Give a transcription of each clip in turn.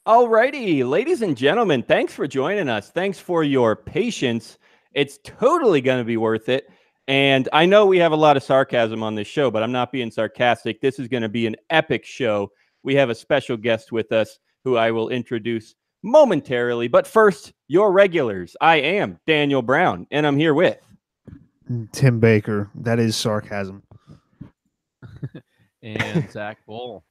Alrighty, ladies and gentlemen, thanks for joining us. Thanks for your patience. It's totally going to be worth it. And I know we have a lot of sarcasm on this show, but I'm not being sarcastic. This is going to be an epic show. We have a special guest with us who I will introduce momentarily. But first, your regulars. I am Daniel Brown, and I'm here with Tim Baker. That is sarcasm. And Zach Bull.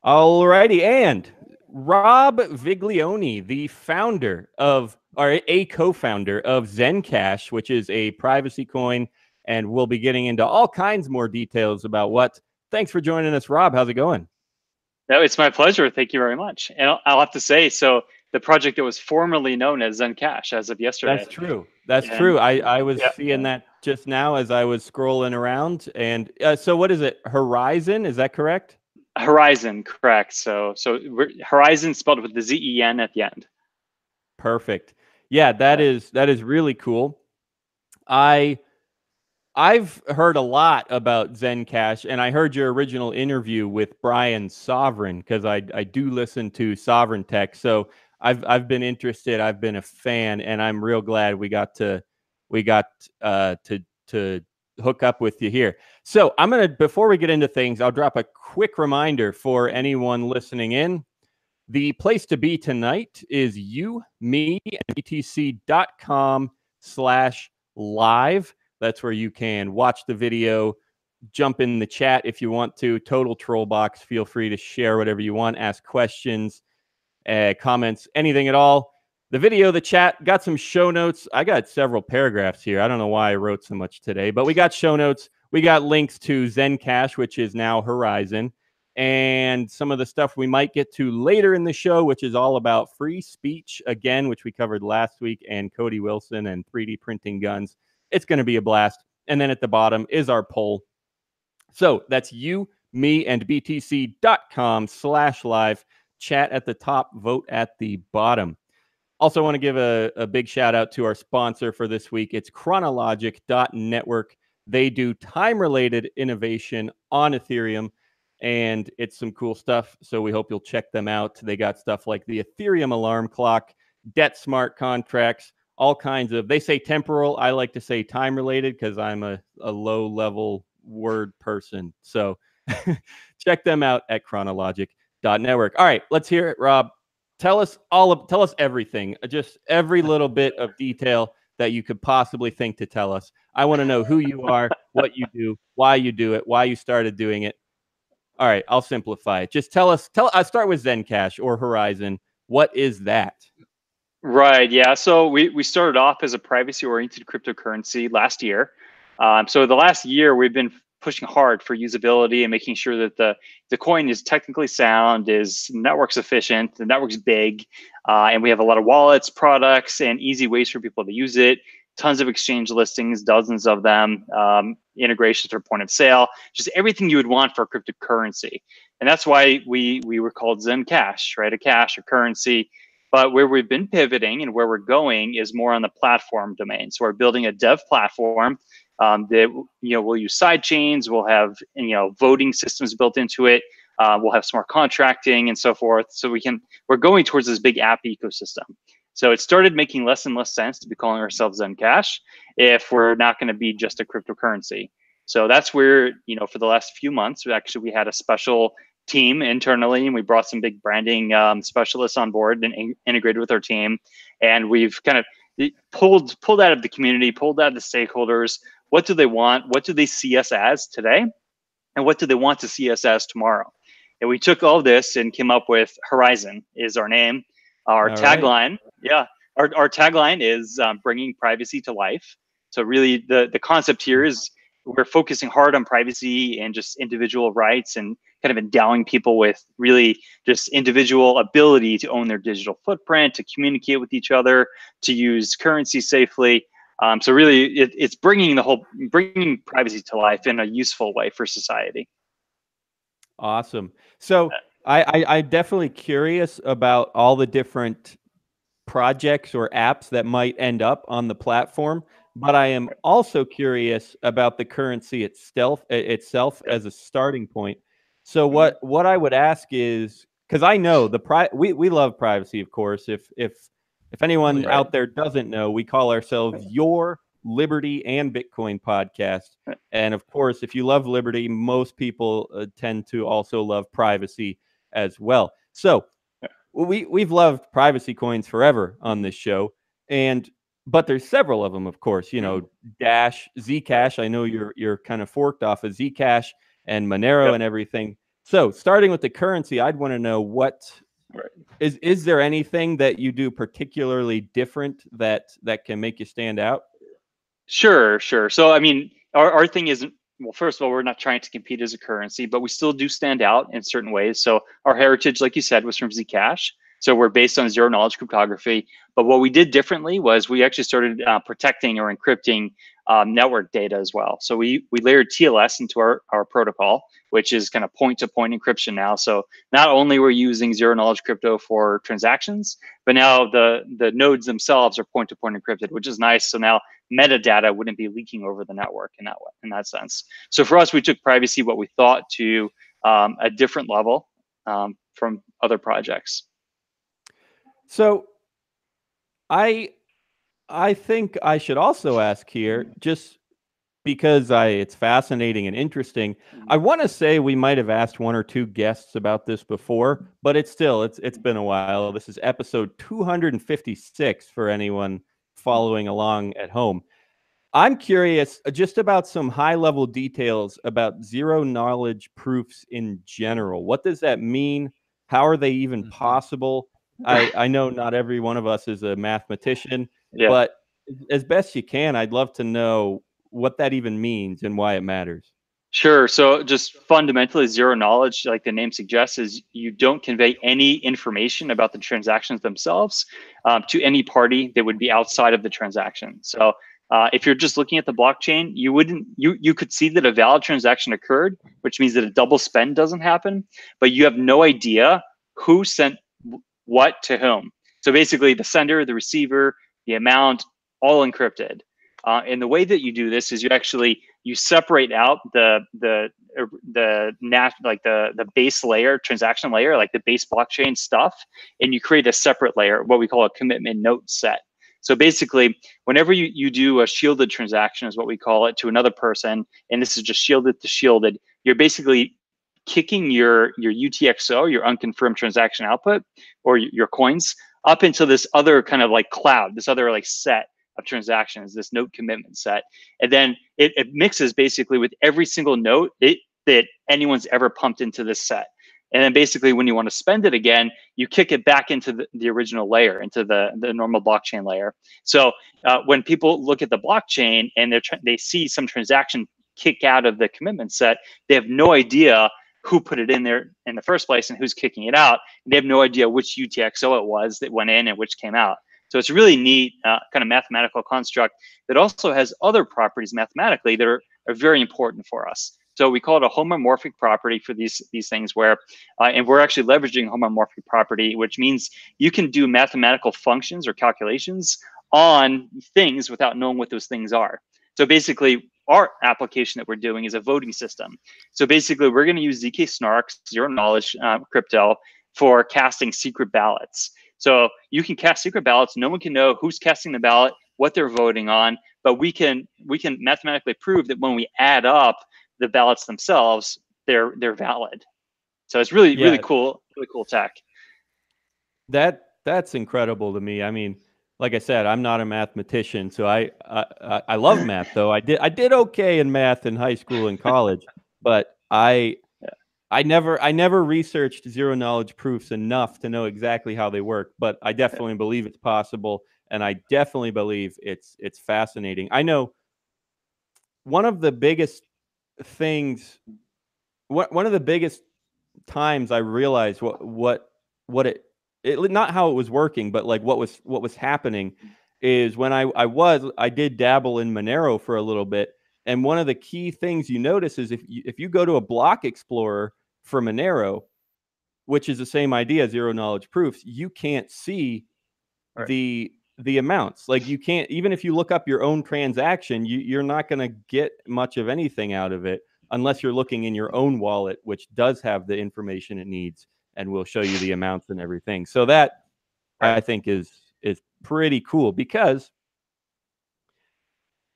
Alrighty, and Rob Viglione, the founder of, or a co-founder of ZenCash, which is a privacy coin, and we'll be getting into all kinds more details about what. Thanks for joining us, Rob. How's it going? No, it's my pleasure. Thank you very much. And I'll have to say, so the project that was formerly known as ZenCash as of yesterday. That's true. That's true. I was seeing that just now as I was scrolling around. And so what is it? Horizon? Is that correct? Horizon, correct. So Horizon spelled with the Z-E-N at the end. Perfect. Yeah, that is really cool. I've heard a lot about ZenCash, and I heard your original interview with Brian Sovereign because I do listen to Sovereign Tech. So I've been interested. I've been a fan, and I'm real glad we got to hook up with you here. So I'm gonna, before we get into things, I'll drop a quick reminder for anyone listening in. The place to be tonight is btc.com/live. That's where you can watch the video, jump in the chat if you want to. Total troll box. Feel free to share whatever you want, ask questions, comments, anything at all. The video, the chat, got some show notes. I got several paragraphs here. I don't know why I wrote so much today, but we got show notes. We got links to ZenCash, which is now Horizon, and some of the stuff we might get to later in the show, which is all about free speech, again, which we covered last week, and Cody Wilson and 3D printing guns. It's going to be a blast. And then at the bottom is our poll. So that's you, me, and btc.com/live. Chat at the top, vote at the bottom. Also want to give a big shout out to our sponsor for this week. It's chronologic.network. They do time-related innovation on Ethereum, and it's some cool stuff. So we hope you'll check them out. They got stuff like the Ethereum alarm clock, debt smart contracts, all kinds of, they say temporal. I like to say time-related because I'm a low-level word person. So check them out at chronologic.network. All right, let's hear it, Rob. Tell us everything, just every little bit of detail that you could possibly think to tell us. I want to know who you are, what you do, why you do it, why you started doing it. All right, I'll simplify it. Just tell us, I'll start with ZenCash or Horizon. What is that? Right, yeah. So we started off as a privacy-oriented cryptocurrency last year. So the last year, we've been pushing hard for usability and making sure that the coin is technically sound, is network efficient, the network's big, and we have a lot of wallets, products, and easy ways for people to use it. Tons of exchange listings, dozens of them, integrations for point of sale, just everything you would want for a cryptocurrency. And that's why we were called ZenCash, right? A cash, a currency. But where we've been pivoting and where we're going is more on the platform domain. So we're building a dev platform that we'll use side chains. We'll have voting systems built into it. We'll have smart contracting and so forth. So we're going towards this big app ecosystem. So it started making less and less sense to be calling ourselves ZenCash if we're not going to be just a cryptocurrency. So that's where for the last few months, we had a special team internally, and we brought some big branding specialists on board and integrated with our team. And we've kind of pulled out of the community, pulled out of the stakeholders. What do they want? What do they see us as today? And what do they want to see us as tomorrow? And we took all this and came up with Horizon is our name. Our tagline, our tagline is bringing privacy to life. So really the concept here is we're focusing hard on privacy and just individual rights and kind of endowing people with really just individual ability to own their digital footprint, to communicate with each other, to use currency safely. So really, it's bringing privacy to life in a useful way for society. Awesome. So I'm definitely curious about all the different projects or apps that might end up on the platform, but I am also curious about the currency itself as a starting point. So what I would ask is, because I know we love privacy, of course. If anyone Right. out there doesn't know, we call ourselves Your Liberty and Bitcoin Podcast. And of course, if you love liberty, most people tend to also love privacy as well. So we've loved privacy coins forever on this show, but there's several of them, of course. You know, Dash, ZCash. I know you're kind of forked off of ZCash and Monero and everything. So starting with the currency, I'd want to know what is there anything that you do particularly different that can make you stand out? Sure. So, I mean, our thing isn't, well, first of all, we're not trying to compete as a currency, but we still do stand out in certain ways. So our heritage, like you said, was from Zcash. So we're based on zero knowledge cryptography. But what we did differently was we actually started protecting or encrypting network data as well. So we layered TLS into our protocol, which is kind of point-to-point encryption now. So not only we're using zero knowledge crypto for transactions, but now the nodes themselves are point-to-point encrypted, which is nice. So now metadata wouldn't be leaking over the network in that sense. So for us, we took privacy, what we thought, to a different level from other projects. So I think I should also ask here, just because it's fascinating and interesting. I want to say we might have asked one or two guests about this before, but it's been a while. This is episode 256 for anyone following along at home. I'm curious just about some high-level details about zero knowledge proofs in general. What does that mean? How are they even possible? I know not every one of us is a mathematician, but as best you can, I'd love to know what that even means and why it matters. Sure. So just fundamentally, zero knowledge, like the name suggests, is you don't convey any information about the transactions themselves to any party that would be outside of the transaction. So if you're just looking at the blockchain, you could see that a valid transaction occurred, which means that a double spend doesn't happen, but you have no idea who sent what to whom. So basically, the sender, the receiver, the amount, all encrypted. And the way that you do this is you separate out the base layer, transaction layer, like the base blockchain stuff, and you create a separate layer, what we call a commitment note set. So basically, whenever you do a shielded transaction, is what we call it, to another person, and this is just shielded to shielded, you're basically kicking your UTXO, your unconfirmed transaction output, or your coins, up into this other kind of like cloud, this other like set of transactions, this note commitment set. And then it mixes basically with every single note that anyone's ever pumped into this set. And then basically when you want to spend it again, you kick it back into the original layer, into the normal blockchain layer. So when people look at the blockchain and they see some transaction kick out of the commitment set, they have no idea who put it in there in the first place and who's kicking it out. And they have no idea which UTXO it was that went in and which came out. So it's a really neat kind of mathematical construct that also has other properties mathematically that are very important for us. So we call it a homomorphic property for these things where, and we're actually leveraging homomorphic property, which means you can do mathematical functions or calculations on things without knowing what those things are. So basically, our application that we're doing is a voting system. So basically, we're going to use ZK Snark, zero knowledge crypto, for casting secret ballots. So you can cast secret ballots. No one can know who's casting the ballot, what they're voting on, but we can mathematically prove that when we add up the ballots themselves, they're valid. So it's really cool tech. That's incredible to me. I mean, like I said, I'm not a mathematician, so I love math though. I did okay in math in high school and college, but I never researched zero knowledge proofs enough to know exactly how they work, but I definitely believe it's possible, and I definitely believe it's fascinating. I know one of the biggest things, one of the biggest times I realized what it not how it was working, but like what was happening is when I did dabble in Monero for a little bit. And one of the key things you notice is if you go to a block explorer for Monero, which is the same idea, zero knowledge proofs, you can't see the amounts. Like you can't, even if you look up your own transaction, you're not going to get much of anything out of it unless you're looking in your own wallet, which does have the information it needs. and we'll show you the amounts and everything. So that I think is pretty cool, because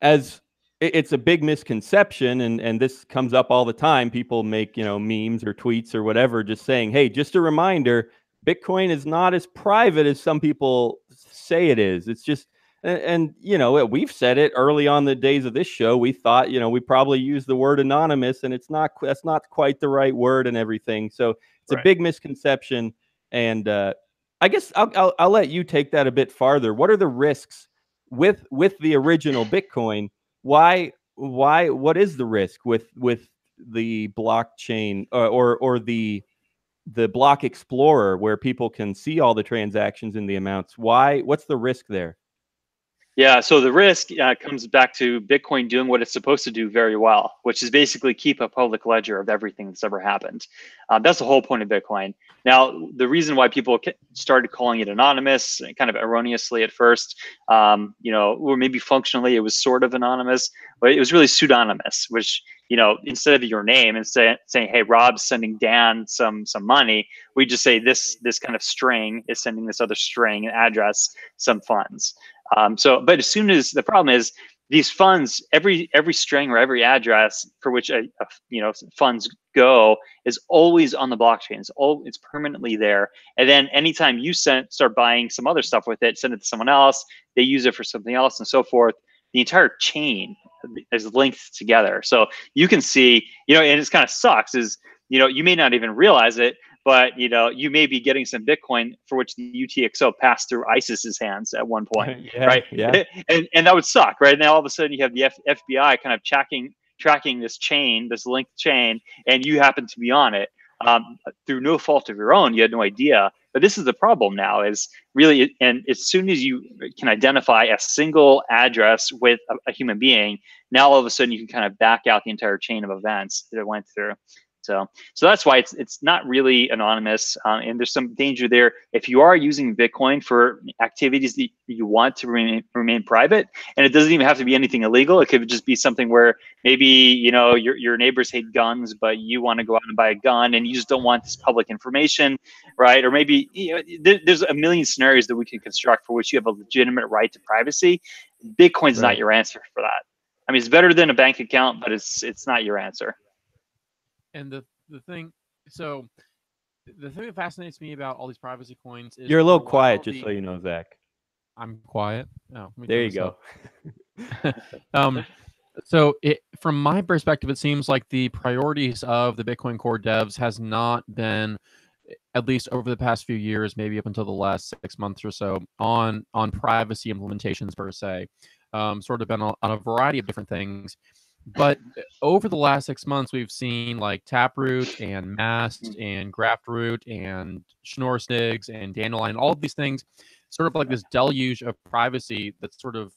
as it's a big misconception, and this comes up all the time. People make, memes or tweets or whatever, just saying, hey, just a reminder, Bitcoin is not as private as some people say it is. It's just, and we've said it early on the days of this show. We thought, we probably use the word anonymous, and that's not quite the right word and everything. So it's a big misconception. And I guess I'll let you take that a bit farther. What are the risks with the original Bitcoin? What is the risk with the blockchain, or the block explorer, where people can see all the transactions and the amounts? What's the risk there? Yeah, so the risk comes back to Bitcoin doing what it's supposed to do very well, which is basically keep a public ledger of everything that's ever happened. That's the whole point of Bitcoin. Now, the reason why people started calling it anonymous, kind of erroneously at first, or maybe functionally it was sort of anonymous, but it was really pseudonymous, which, instead of your name and saying, hey, Rob's sending Dan some money, we just say this kind of string is sending this other string and address some funds. But as soon as the problem is these funds, every string or every address for which funds go is always on the blockchain. It's permanently there. And then anytime you start buying some other stuff with it, send it to someone else, they use it for something else, and so forth. The entire chain is linked together. So you can see, and it kind of sucks is, you may not even realize it, but you may be getting some Bitcoin for which the UTXO passed through ISIS's hands at one point, right? Yeah. And that would suck, right? Now all of a sudden you have the FBI kind of tracking this chain, this linked chain, and you happen to be on it through no fault of your own. You had no idea. But this is the problem now, is really, and as soon as you can identify a single address with a human being, now all of a sudden you can kind of back out the entire chain of events that it went through. So that's why it's not really anonymous, and there's some danger there if you are using Bitcoin for activities that you want to remain private. And it doesn't even have to be anything illegal. It could just be something where maybe your neighbors hate guns, but you want to go out and buy a gun, and you just don't want this public information, right? Or maybe there's a million scenarios that we can construct for which you have a legitimate right to privacy. Bitcoin's not your answer for that. I mean, it's better than a bank account, but it's not your answer. And the thing that fascinates me about all these privacy coins is you're a little quiet, just so you know, Zach. I'm quiet. Oh, there you go. So from my perspective, it seems like the priorities of the Bitcoin Core devs has not been, at least over the past few years, maybe up until the last 6 months or so, on privacy implementations per se. Sort of been on a variety of different things. But over the last 6 months, we've seen like Taproot and Mast and Graftroot and Schnorr-Snigs and Dandelion, all of these things, sort of like this deluge of privacy that's sort of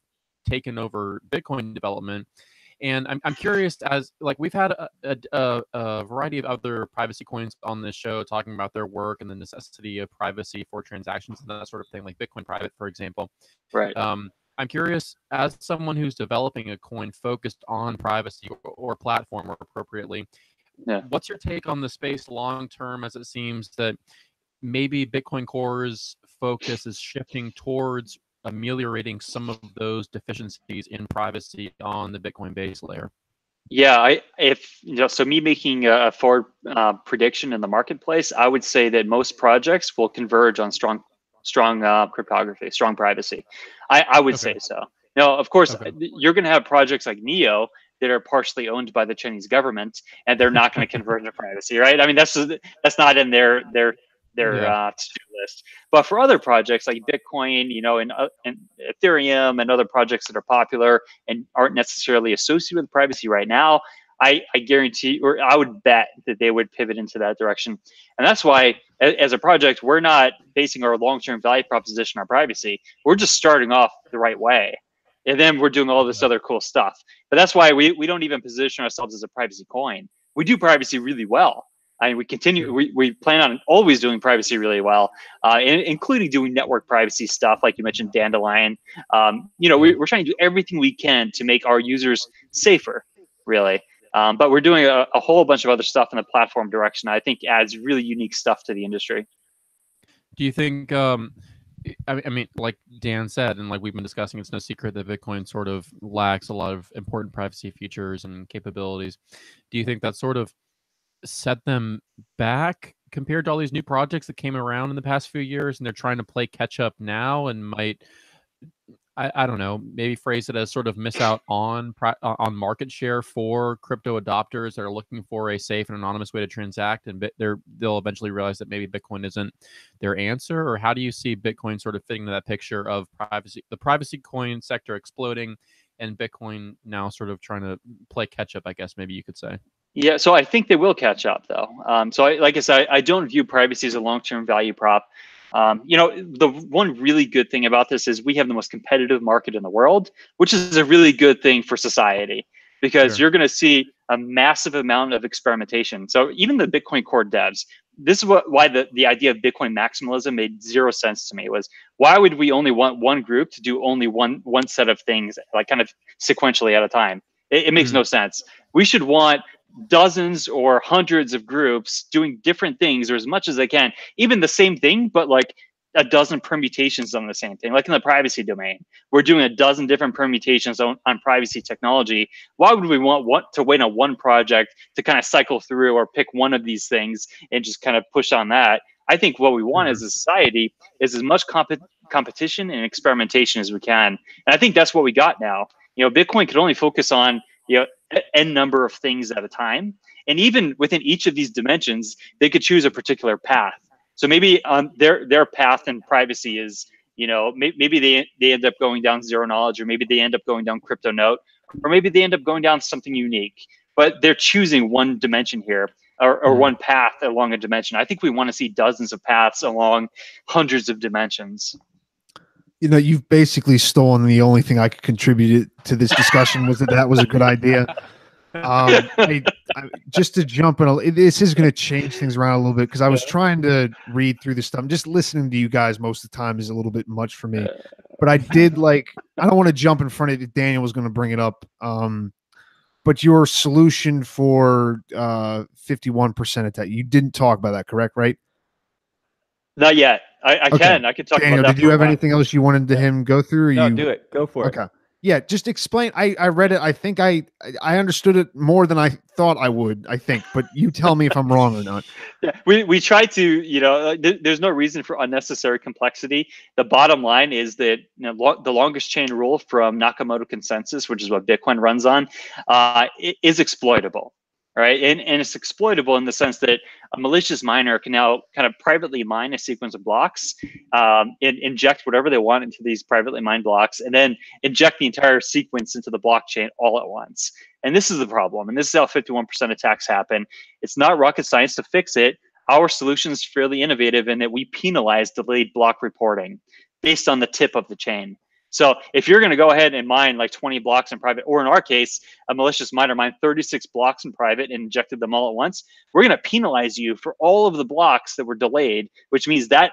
taken over Bitcoin development. And I'm curious, as like we've had a variety of other privacy coins on this show talking about their work and the necessity of privacy for transactions and that sort of thing, like Bitcoin Private, for example. Right. I'm curious, as someone who's developing a coin focused on privacy or platform or appropriately, what's your take on the space long term, as it seems that maybe Bitcoin Core's focus is shifting towards ameliorating some of those deficiencies in privacy on the Bitcoin base layer? Yeah, so me making a forward prediction in the marketplace, I would say that most projects will converge on strong cryptography, strong privacy. I would say so. Now, of course, you're going to have projects like Neo that are partially owned by the Chinese government, and they're not going to convert to privacy, right? I mean, that's not in their to-do list. But for other projects like Bitcoin, and Ethereum and other projects that are popular and aren't necessarily associated with privacy right now, I guarantee, or I would bet that they would pivot into that direction. And that's why, as a project, we're not basing our long-term value proposition on privacy. We're just starting off the right way. And then we're doing all this other cool stuff. But that's why we don't even position ourselves as a privacy coin. We do privacy really well. I mean, we plan on always doing privacy really well, including doing network privacy stuff, like you mentioned, Dandelion. We're trying to do everything we can to make our users safer, really. But we're doing a whole bunch of other stuff in the platform direction. I think adds really unique stuff to the industry. Do you think, I mean, like Dan said, and like we've been discussing, it's no secret that Bitcoin sort of lacks a lot of important privacy features and capabilities. Do you think that sort of set them back compared to all these new projects that came around in the past few years, and they're trying to play catch up now and might, I don't know, maybe phrase it as sort of miss out on market share for crypto adopters that are looking for a safe and anonymous way to transact, and they'll eventually realize that maybe Bitcoin isn't their answer? Or how do you see Bitcoin sort of fitting into that picture of the privacy coin sector exploding and Bitcoin now sort of trying to play catch up, I guess maybe you could say? Yeah, so I think they will catch up though. So like I said, I don't view privacy as a long-term value prop. The one really good thing about this is we have the most competitive market in the world, which is a really good thing for society, because you're going to see a massive amount of experimentation. So even the Bitcoin core devs, this is why the idea of Bitcoin maximalism made zero sense to me. Was why would we only want one group to do only one set of things, like kind of sequentially at a time? It makes no sense. We should want dozens or hundreds of groups doing different things, or as much as they can, even the same thing, but like a dozen permutations on the same thing. Like in the privacy domain, we're doing a dozen different permutations on privacy technology. Why would we want to wait on one project to kind of cycle through or pick one of these things and just kind of push on that? I think what we want as a society is as much competition and experimentation as we can. And I think that's what we got now. Bitcoin could only focus on n number of things at a time, and even within each of these dimensions, they could choose a particular path. So maybe their path in privacy is, maybe they end up going down zero knowledge, or maybe they end up going down crypto note, or maybe they end up going down something unique. But they're choosing one dimension here, or one path along a dimension. I think we want to see dozens of paths along hundreds of dimensions. You've basically stolen the only thing I could contribute to this discussion, was that was a good idea. Just to jump in, this is going to change things around a little bit, because I was trying to read through this stuff. Just listening to you guys most of the time is a little bit much for me. But I did I don't want to jump in front of it. Daniel was going to bring it up. But your solution for 51% attack, you didn't talk about that, correct? Right? Not yet. I can talk Daniel, about that. Did you have anything else you wanted to him go through? Or no, do it. Go for it. Okay. Yeah, just explain. I read it. I think I understood it more than I thought I would, I think. But you tell me if I'm wrong or not. Yeah, we try to, there's no reason for unnecessary complexity. The bottom line is that the longest chain rule from Nakamoto consensus, which is what Bitcoin runs on, is exploitable. Right, and it's exploitable in the sense that a malicious miner can now kind of privately mine a sequence of blocks, and inject whatever they want into these privately mined blocks, and then inject the entire sequence into the blockchain all at once. And this is the problem, and this is how 51% attacks happen. It's not rocket science to fix it. Our solution is fairly innovative in that we penalize delayed block reporting based on the tip of the chain. So if you're going to go ahead and mine like 20 blocks in private, or in our case, a malicious miner mined 36 blocks in private and injected them all at once, we're going to penalize you for all of the blocks that were delayed, which means that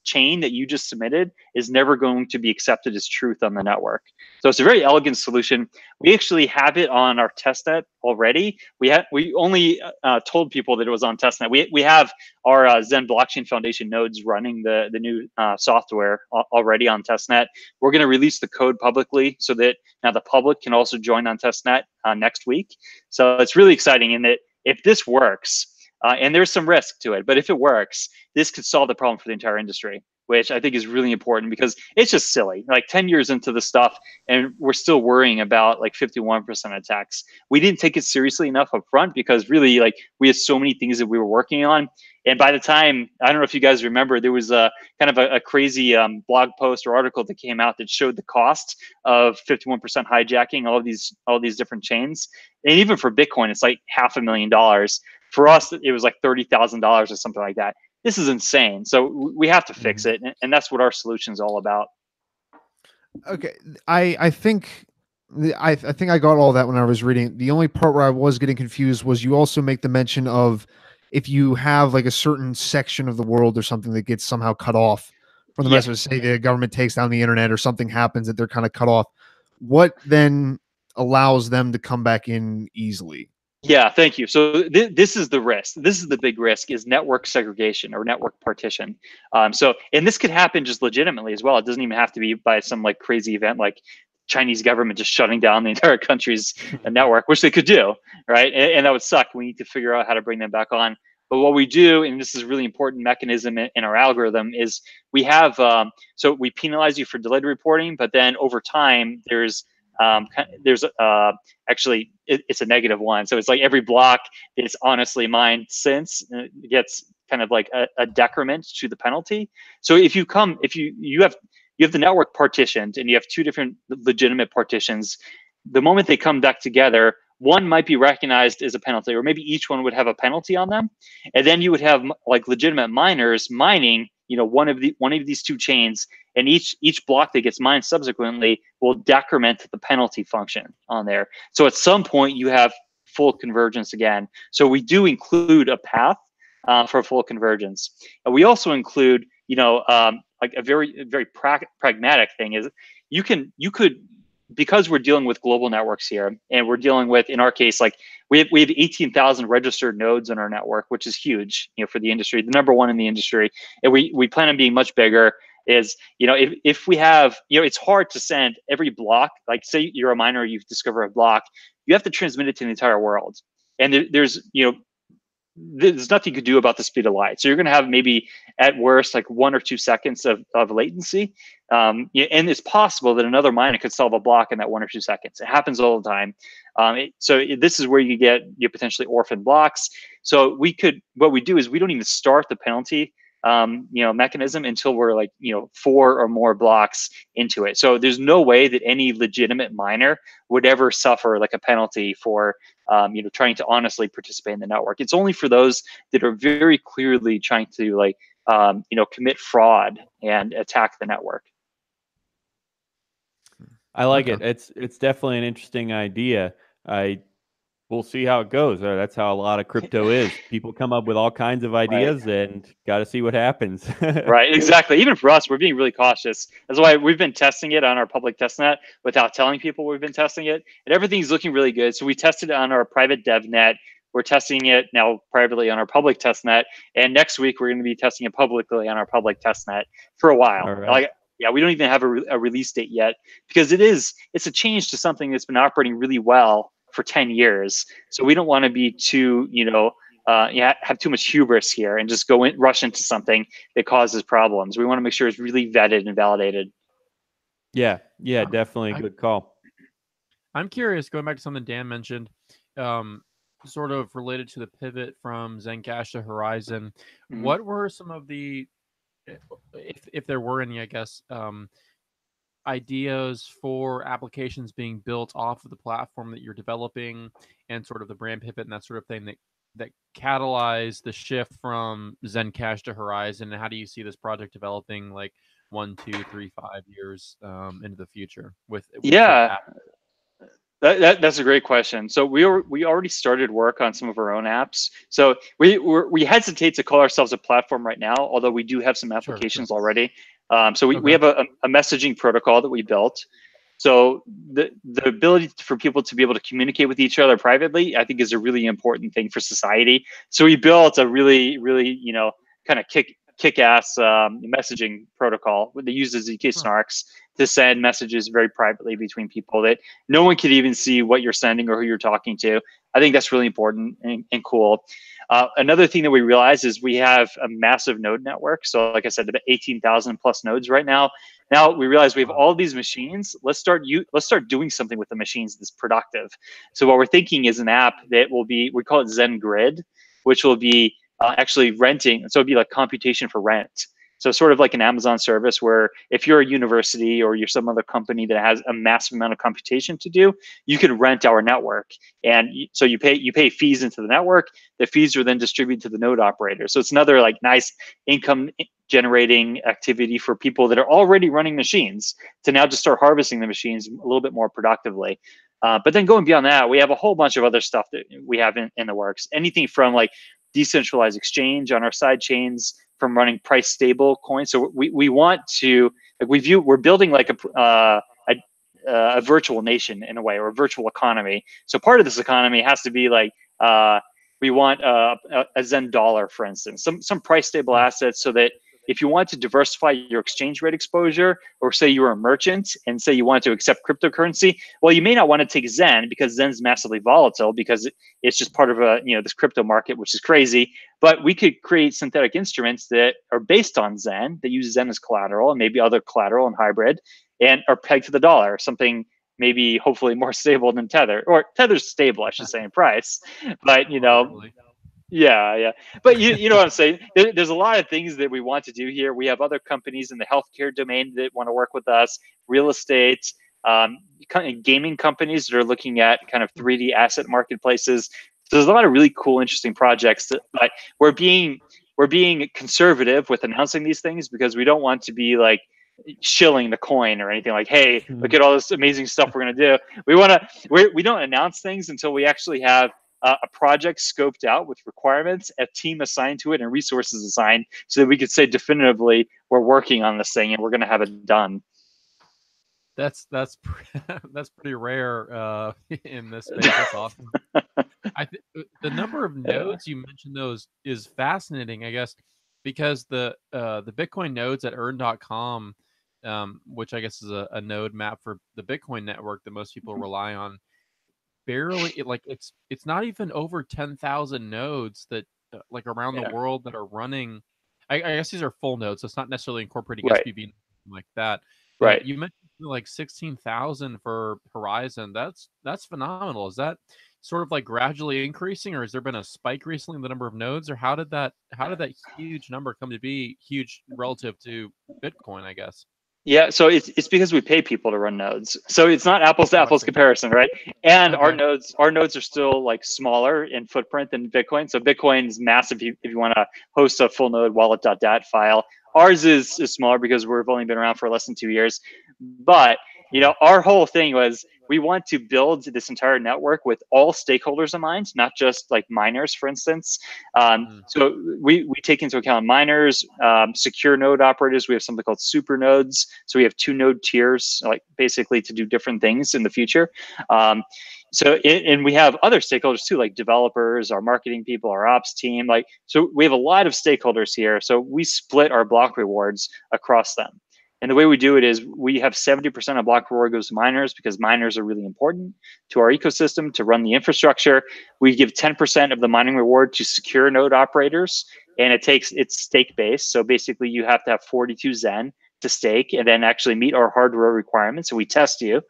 chain that you just submitted is never going to be accepted as truth on the network. So it's a very elegant solution. We actually have it on our testnet already. We only told people that it was on testnet. We have our Zen Blockchain Foundation nodes running the new software already on testnet. We're going to release the code publicly so that now the public can also join on testnet next week. So it's really exciting in that if this works, and there's some risk to it, but if it works, this could solve the problem for the entire industry, which I think is really important, because it's just silly. Like 10 years into the stuff, and we're still worrying about like 51% attacks. We didn't take it seriously enough up front, because really, like, we had so many things that we were working on. And by the time, I don't know if you guys remember, there was a kind of a crazy blog post or article that came out that showed the cost of 51% hijacking all these different chains. And even for Bitcoin, it's like $500,000. For us, it was like $30,000 or something like that. This is insane. So we have to fix it, and that's what our solution is all about. Okay, I think I got all that when I was reading. The only part where I was getting confused was you also make the mention of if you have like a certain section of the world or something that gets somehow cut off from the message, say the government takes down the internet or something happens that they're kind of cut off, what then allows them to come back in easily? Yeah, thank you. So this is the risk. This is the big risk, is network segregation or network partition. And this could happen just legitimately as well. It doesn't even have to be by some like crazy event like Chinese government just shutting down the entire country's network, which they could do, right? And that would suck. We need to figure out how to bring them back on. But what we do, and this is a really important mechanism in our algorithm, is we have, so we penalize you for delayed reporting, but then over time, actually it's a -1. So it's like every block is honestly mined since gets kind of like a decrement to the penalty. So if you have the network partitioned and you have two different legitimate partitions, the moment they come back together, one might be recognized as a penalty, or maybe each one would have a penalty on them, and then you would have like legitimate miners mining, one of these two chains, and each block that gets mined subsequently will decrement the penalty function on there. So at some point you have full convergence again. So we do include a path for full convergence. And we also include, like a very pragmatic thing is you could, because we're dealing with global networks here, and we're dealing with, in our case, like we have 18,000 registered nodes in our network, which is huge, for the industry, the #1 in the industry, and we plan on being much bigger. Is if we have, it's hard to send every block. Like say you're a miner, you discover a block, you have to transmit it to the entire world, and there's nothing you could do about the speed of light. So you're going to have maybe at worst like 1 or 2 seconds of latency. And it's possible that another miner could solve a block in that 1 or 2 seconds. It happens all the time. This is where you get potentially orphan blocks. So what we do is we don't even start the penalty mechanism until we're like 4 or more blocks into it. So there's no way that any legitimate miner would ever suffer like a penalty for trying to honestly participate in the network. It's only for those that are very clearly trying to like commit fraud and attack the network. I like it. It's definitely an interesting idea. We'll see how it goes. That's how a lot of crypto is. People come up with all kinds of ideas, right, and got to see what happens. Right, exactly. Even for us, we're being really cautious. That's why we've been testing it on our public testnet without telling people we've been testing it, and everything's looking really good. So we tested it on our private dev net. We're testing it now privately on our public testnet, and next week we're going to be testing it publicly on our public testnet for a while. Right. Yeah, we don't even have a release date yet, because it's a change to something that's been operating really well for 10 years. So we don't want to be too, have too much hubris here and just rush into something that causes problems. We want to make sure it's really vetted and validated. Yeah, definitely a good call. I'm curious, going back to something Dan mentioned, sort of related to the pivot from ZenCash to Horizon. Mm-hmm. What were some of the, if there were any, I guess, ideas for applications being built off of the platform that you're developing, and sort of the brand pivot and that sort of thing that catalyzed the shift from ZenCash to Horizon? And how do you see this project developing like 1, 2, 3, 5 years into the future with yeah, that's a great question. So we already started work on some of our own apps. So we hesitate to call ourselves a platform right now, although we do have some applications already. So we have a messaging protocol that we built. So the ability for people to be able to communicate with each other privately, I think, is a really important thing for society. So we built a really, really, kind of kick-ass messaging protocol that uses ZK snarks to send messages very privately between people that no one could even see what you're sending or who you're talking to. I think that's really important and cool. Another thing that we realized is we have a massive node network. So like I said, about 18,000 plus nodes right now. Now we realize we have all these machines. Let's start doing something with the machines that's productive. So what we're thinking is an app that will be, we call it Zen Grid, which will be actually renting. So it'd be like computation for rent. So sort of like an Amazon service where if you're a university or you're some other company that has a massive amount of computation to do, you can rent our network. And so you pay fees into the network. The fees are then distributed to the node operator. So it's another like nice income generating activity for people that are already running machines to now just start harvesting the machines a little bit more productively. But then going beyond that, we have a whole bunch of other stuff that we have in the works. Anything from like decentralized exchange on our side chains, from running price stable coins. So we want to, like, we're building like a virtual nation in a way, or a virtual economy. So part of this economy has to be like we want a Zen dollar, for instance, some price stable assets, so that if you want to diversify your exchange rate exposure, or say you're a merchant and say you want to accept cryptocurrency, well, you may not want to take Zen because Zen's massively volatile because it's just part of this crypto market, which is crazy. But we could create synthetic instruments that are based on Zen, that use Zen as collateral and maybe other collateral and hybrid, and are pegged to the dollar, something maybe hopefully more stable than Tether, or Tether's stable, I should say, in price. But yeah. But you know what I'm saying? There's a lot of things that we want to do here. We have other companies in the healthcare domain that want to work with us, real estate, gaming companies that are looking at kind of 3D asset marketplaces. So there's a lot of really cool, interesting projects. But we're being conservative with announcing these things because we don't want to be like shilling the coin or anything like, hey, look at all this amazing stuff we're going to do. We don't announce things until we actually have a project scoped out with requirements, a team assigned to it, and resources assigned, so that we could say definitively we're working on this thing and we're going to have it done. That's pretty rare in this space. That's awesome. The number of nodes you mentioned those is fascinating, I guess, because the Bitcoin nodes at earn.com, which I guess is a node map for the Bitcoin network that most people rely on, barely it's not even over 10,000 nodes that like around the world that are running. I guess these are full nodes, so it's not necessarily incorporating SPV like that. Right. You mentioned like 16,000 for Horizon. That's phenomenal. Is that sort of like gradually increasing, or has there been a spike recently in the number of nodes, or how did that huge number come to be huge relative to Bitcoin, I guess? Yeah, so it's because we pay people to run nodes. So it's not apples to apples comparison, right? And our nodes are still like smaller in footprint than Bitcoin. So Bitcoin is massive if you want to host a full node wallet.dat file. Ours is smaller because we've only been around for less than 2 years. But our whole thing was we want to build this entire network with all stakeholders in mind, not just like miners, for instance. So we take into account miners, secure node operators. We have something called super nodes. So we have 2 node tiers, like basically to do different things in the future. And we have other stakeholders too, like developers, our marketing people, our ops team. So we have a lot of stakeholders here. So we split our block rewards across them. And the way we do it is we have 70% of block reward goes to miners because miners are really important to our ecosystem to run the infrastructure. We give 10% of the mining reward to secure node operators, and it's stake based. So basically you have to have 42 Zen to stake and then actually meet our hardware requirements. So we test you.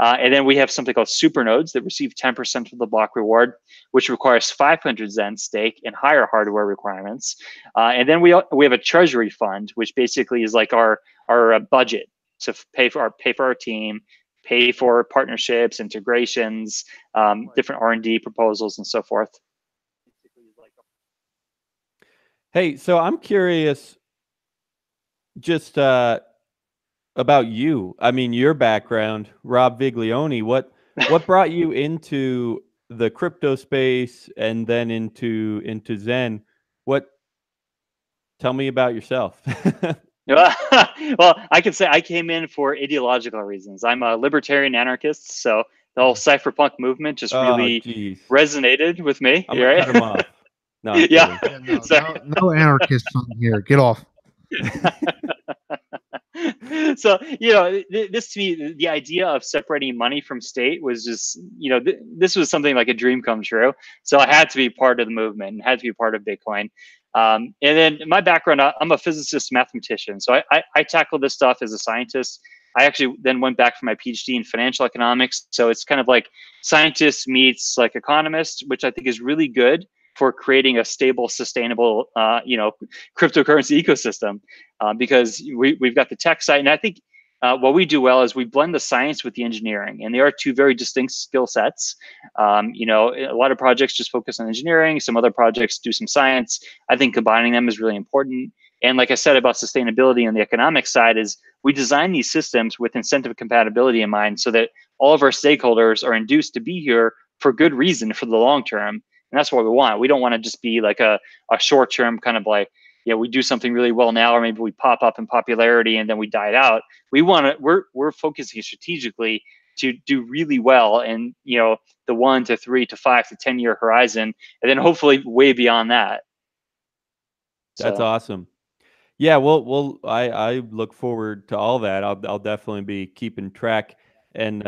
And then we have something called super nodes that receive 10% of the block reward, which requires 500 Zen stake and higher hardware requirements. And then we have a treasury fund, which basically is like our budget to pay for our team, pay for partnerships, integrations, different R&D proposals, and so forth. Hey, so I'm curious just about you. I mean, your background, Rob Viglione. What brought you into the crypto space and then into Zen? Tell me about yourself. Well, I can say I came in for ideological reasons. I'm a libertarian anarchist, so the whole cypherpunk movement just really resonated with me. I'm gonna cut him off. No, I'm kidding. No anarchists on here. Get off. So this to me, the idea of separating money from state was just this was something like a dream come true. So I had to be part of the movement and had to be part of Bitcoin. And then my background, I'm a physicist, mathematician. So I tackled this stuff as a scientist. I actually then went back for my PhD in financial economics. So it's kind of like scientist meets like economist, which I think is really good for creating a stable, sustainable, cryptocurrency ecosystem, because we've got the tech side. And I think what we do well is we blend the science with the engineering, and they are 2 very distinct skill sets. A lot of projects just focus on engineering. Some other projects do some science. I think combining them is really important. And like I said about sustainability on the economic side is we design these systems with incentive compatibility in mind so that all of our stakeholders are induced to be here for good reason for the long term. And that's what we want. We don't want to just be like a short-term kind of like, we do something really well now, or maybe we pop up in popularity and then we die out. We're focusing strategically to do really well in, you know, the 1 to 3 to 5 to 10-year horizon, and then hopefully way beyond that. That's So. awesome. Yeah, well, I look forward to all that. I'll definitely be keeping track, and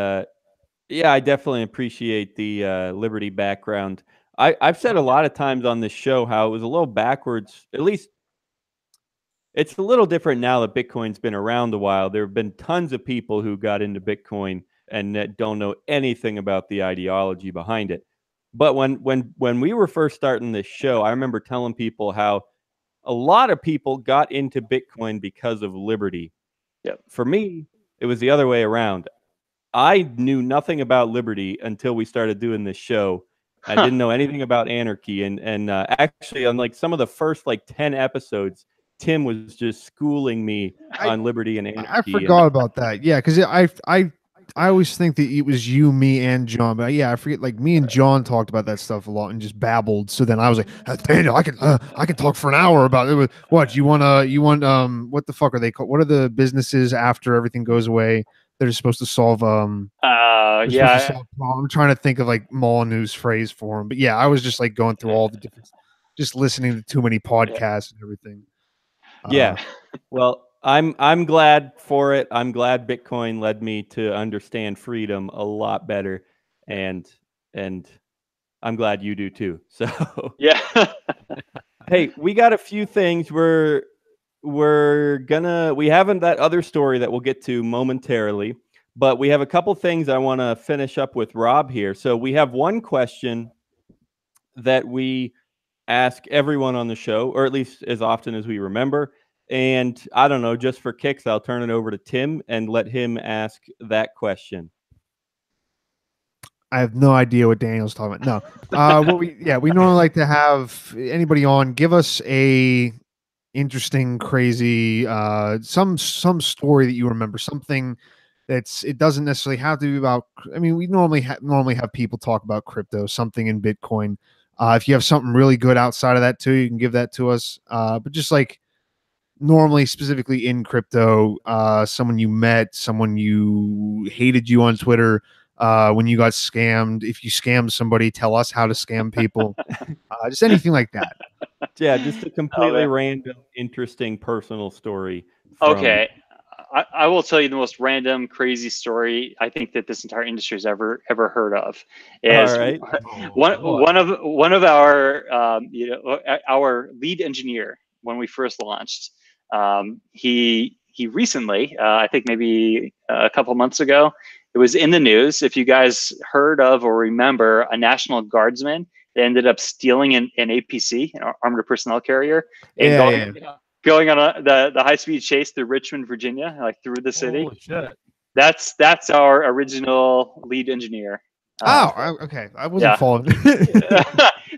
yeah, I definitely appreciate the Liberty background. I've said a lot of times on this show how it was a little backwards. At least it's a little different now that Bitcoin's been around a while. There have been tons of people who got into Bitcoin and that don't know anything about the ideology behind it. But when we were first starting this show, I remember telling people how a lot of people got into Bitcoin because of Liberty. Yep. For me, it was the other way around. I knew nothing about Liberty until we started doing this show. I didn't know anything about anarchy, and actually, on like some of the first like 10 episodes, Tim was just schooling me on Liberty and anarchy. I forgot about that. Yeah, because I always think that it was you, me, and John. But yeah, I forget. Like me and John talked about that stuff a lot and just babbled. So then I was like, Daniel, I can talk for an hour about it. What you want? What the fuck are they called? What are the businesses after everything goes away? They're just supposed to solve yeah. I'm trying to think of like Molyneux's phrase for them. But yeah, I was just like going through all the different, just listening to too many podcasts and everything. Yeah. Well, I'm glad for it. I'm glad Bitcoin led me to understand freedom a lot better, and I'm glad you do too. So yeah. hey, we got a few things we haven't that other story that we'll get to momentarily, but we have a couple things I want to finish up with Rob here. So we have one question that we ask everyone on the show, or at least as often as we remember. And I don't know, just for kicks, I'll turn it over to Tim and let him ask that question. I have no idea what Daniel's talking about. No, we normally like to have anybody on give us a interesting, crazy, some story that you remember, something it doesn't necessarily have to be about. I mean, we normally have people talk about crypto, something in Bitcoin. If you have something really good outside of that too, you can give that to us. But just like normally, specifically in crypto, someone you met, someone you hated you on Twitter. When you got scammed, if you scammed somebody, tell us how to scam people. Just anything like that. Yeah, just a completely random, interesting personal story. Okay. I will tell you the most random, crazy story I think that this entire industry has ever heard of. Is one of our our lead engineer when we first launched. He recently, I think maybe a couple months ago, it was in the news. If you guys heard of or remember a National Guardsman that ended up stealing an APC, an armored personnel carrier, and going on the high-speed chase through Richmond, Virginia, like through the city. Holy shit. That's our original lead engineer. Okay. I wasn't following.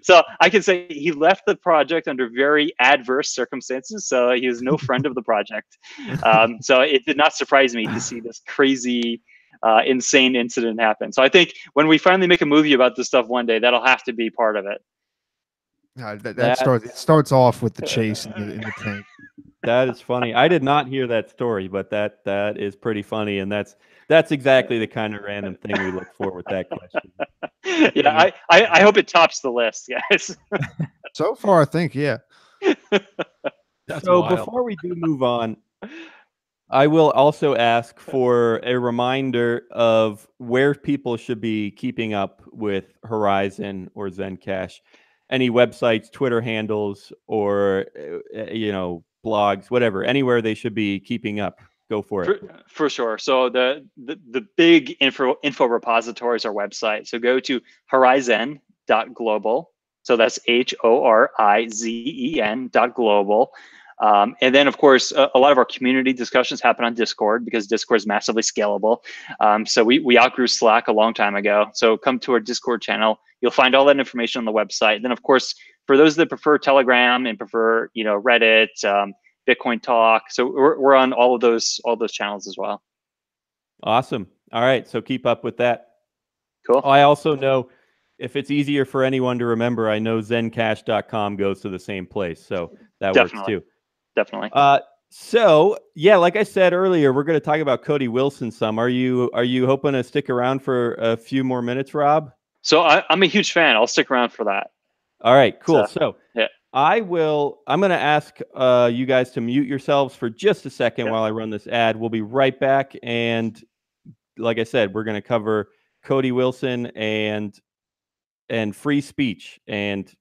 So I can say he left the project under very adverse circumstances. So he was no friend of the project. So it did not surprise me to see this crazy, insane incident happen. So I think when we finally make a movie about this stuff one day, that'll have to be part of it. It starts off with the chase in the tank. That is funny. I did not hear that story, but that is pretty funny, and that's exactly the kind of random thing we look for with that question. Yeah, I hope it tops the list, guys. So far, I think, yeah. So before we do move on, I will also ask for a reminder of where people should be keeping up with Horizon or ZenCash. Any websites, Twitter handles, or blogs, whatever, anywhere they should be keeping up. Go for it. For sure. So the big info repository is our website. So go to horizon.global. So that's HORIZEN.global. And then, of course, a lot of our community discussions happen on Discord because Discord is massively scalable. So we outgrew Slack a long time ago. So come to our Discord channel. You'll find all that information on the website. And then, of course, for those that prefer Telegram and prefer, Reddit, Bitcoin Talk. So we're on all those channels as well. Awesome. All right. So keep up with that. Cool. I also know if it's easier for anyone to remember, I know zencash.com goes to the same place. So that works too. Definitely. So yeah, like I said earlier, we're going to talk about Cody Wilson some. Are you hoping to stick around for a few more minutes, Rob? So I'm a huge fan. I'll stick around for that. All right, cool. So yeah. I'm going to ask you guys to mute yourselves for just a second while I run this ad. We'll be right back. And like I said, we're going to cover Cody Wilson and free speech and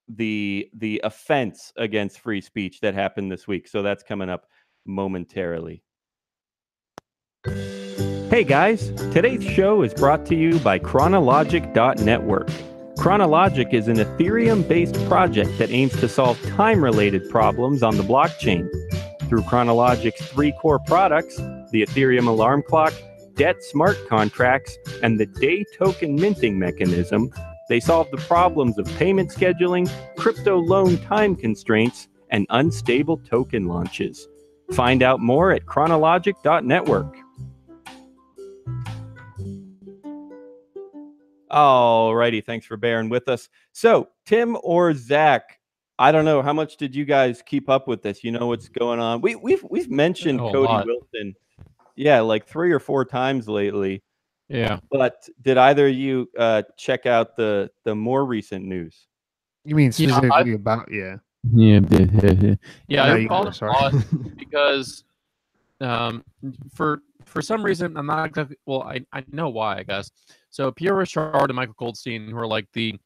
the offense against free speech that happened this week. So that's coming up momentarily. Hey guys, today's show is brought to you by Chronologic.network. Chronologic is an Ethereum-based project that aims to solve time-related problems on the blockchain. Through Chronologic's 3 core products, the Ethereum alarm clock, debt smart contracts, and the day token minting mechanism, they solve the problems of payment scheduling, crypto loan time constraints, and unstable token launches. Find out more at Chronologic.network. Alrighty, thanks for bearing with us. So, Tim or Zach, I don't know, how much did you guys keep up with this? You know what's going on? We've mentioned Cody Wilson, yeah, like 3 or 4 times lately. Yeah. But did either of you check out the more recent news? You mean specifically about Yeah, No, I called it odd because for some reason I'm not exactly I know why, I guess. So Pierre Richard and Michael Goldstein, who are like the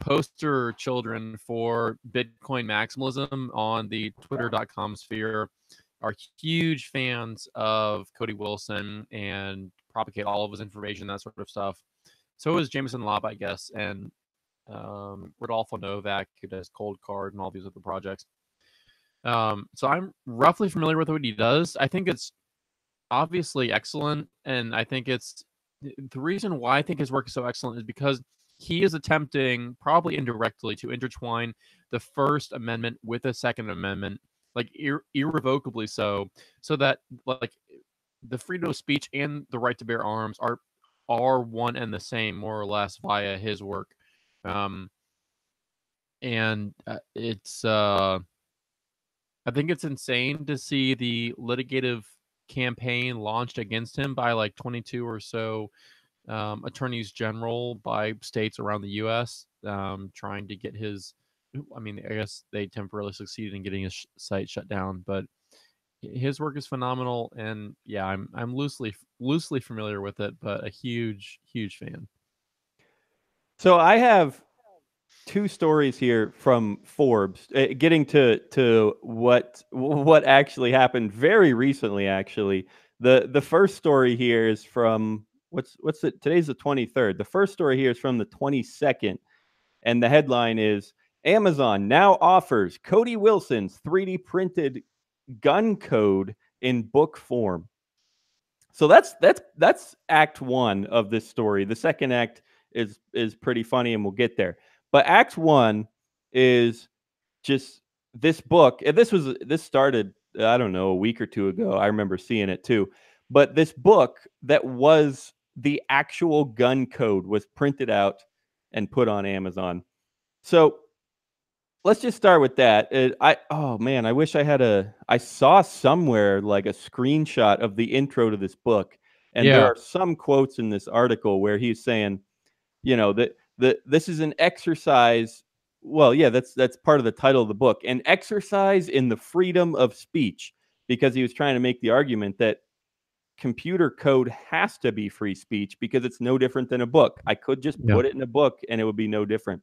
poster children for Bitcoin maximalism on the Twitter.com sphere, are huge fans of Cody Wilson and propagate all of his information, that sort of stuff. So is Jameson Lobb, I guess, and Rodolfo Novak, who does Cold Card and all these other projects. So I'm roughly familiar with what he does. I think it's obviously excellent, and I think it's the reason why I think his work is so excellent is because he is attempting, probably indirectly, to intertwine the First Amendment with the Second Amendment, like irrevocably so that like the freedom of speech and the right to bear arms are one and the same, more or less, via his work. It's I think it's insane to see the litigative campaign launched against him by like 22 or so attorneys general by states around the U.S. Trying to get his. I mean, I guess they temporarily succeeded in getting his site shut down, but his work is phenomenal. And yeah, I'm loosely familiar with it, but a huge fan. So I have 2 stories here from Forbes, getting to what actually happened very recently. Actually, the first story here is from what's it? Today's the 23rd. The first story here is from the 22nd, and the headline is Amazon now offers Cody Wilson's 3D printed gun code in book form. So that's act 1 of this story. The second act is pretty funny, and we'll get there. But act 1 is just this book. And this started, I don't know, a week or 2 ago. I remember seeing it too. But this book that was the actual gun code was printed out and put on Amazon. So let's just start with that. Oh man, I wish I saw somewhere like a screenshot of the intro to this book. And there are some quotes in this article where he's saying, you know, that this is an exercise. Well, yeah, that's part of the title of the book, an exercise in the freedom of speech, because he was trying to make the argument that computer code has to be free speech because it's no different than a book. I could just put it in a book and it would be no different.